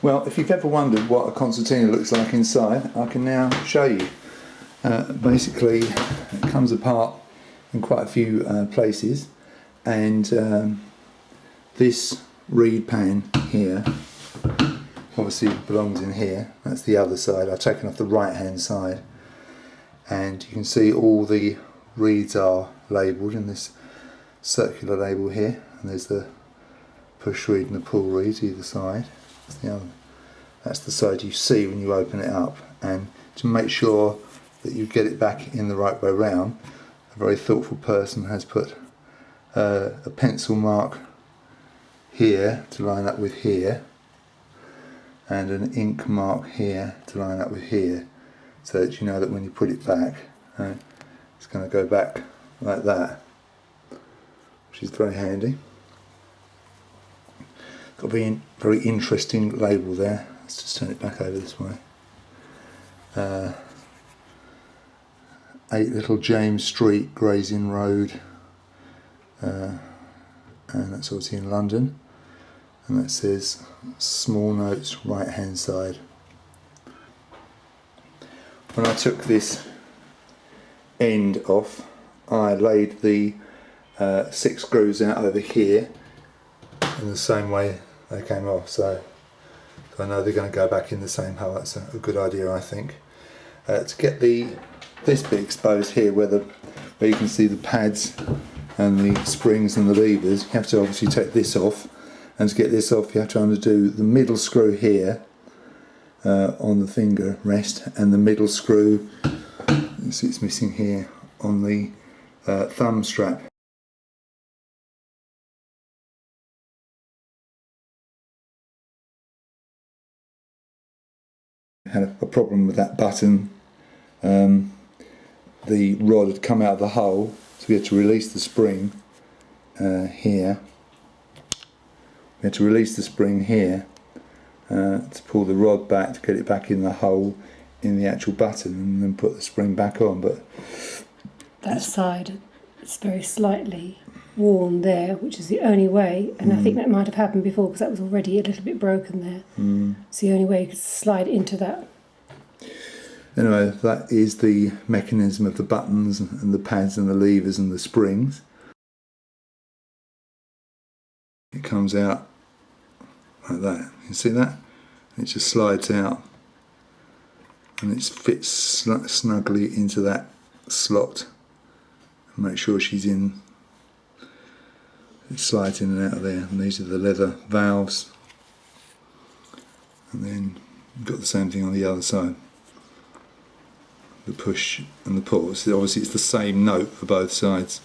Well, if you've ever wondered what a concertina looks like inside, I can now show you. Basically, it comes apart in quite a few places, and this reed pan here obviously belongs in here. That's the other side. I've taken off the right hand side, and you can see all the reeds are labelled in this circular label here, and there's the push reed and the pull reed either side. That's the side you see when you open it up, and to make sure that you get it back in the right way round, a very thoughtful person has put a pencil mark here to line up with here, and an ink mark here to line up with here, so that you know that when you put it back, it's going to go back like that, which is very handy. Got a very interesting label there. Let's just turn it back over this way. 8 Little James Street, Gray's Inn Road, and that's obviously in London, and that says small notes right hand side. When I took this end off, I laid the 6 screws out over here in the same way they came off, so I know they're going to go back in the same hole. That's a good idea, I think. To get this bit exposed here, where you can see the pads and the springs and the levers, you have to obviously take this off, and to get this off you have to undo the middle screw here on the finger rest, and the middle screw, you see it's missing here, on the thumb strap. Had a problem with that button. The rod had come out of the hole, so we had to release the spring here. We had to release the spring here to pull the rod back to get it back in the hole in the actual button, and then put the spring back on. But that side, it's very slightly worn there, which is the only way, and I think that might have happened before because that was already a little bit broken there. It's the only way you could slide into that. Anyway, that is the mechanism of the buttons and the pads and the levers and the springs. It comes out like that. You can see that? It just slides out, and it fits snugly into that slot. And make sure she's in. It slides in and out of there, and these are the leather valves, and then you've got the same thing on the other side, the push and the pull. So obviously it's the same note for both sides.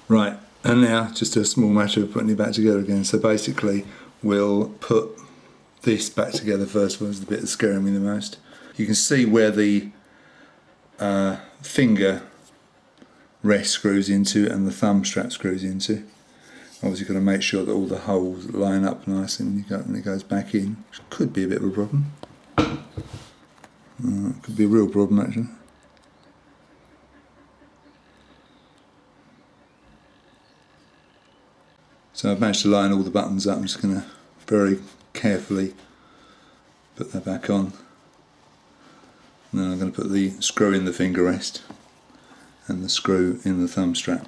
Right, and now just a small matter of putting it back together again. So basically we'll put this back together first. Was the bit that's scaring me the most. You can see where the finger rest screws into and the thumb strap screws into. Obviously got to make sure that all the holes line up nicely when it goes back in, which could be a bit of a problem. It could be a real problem actually. So I've managed to line all the buttons up. I'm just going to very carefully put that back on, and then I'm going to put the screw in the finger rest and the screw in the thumb strap.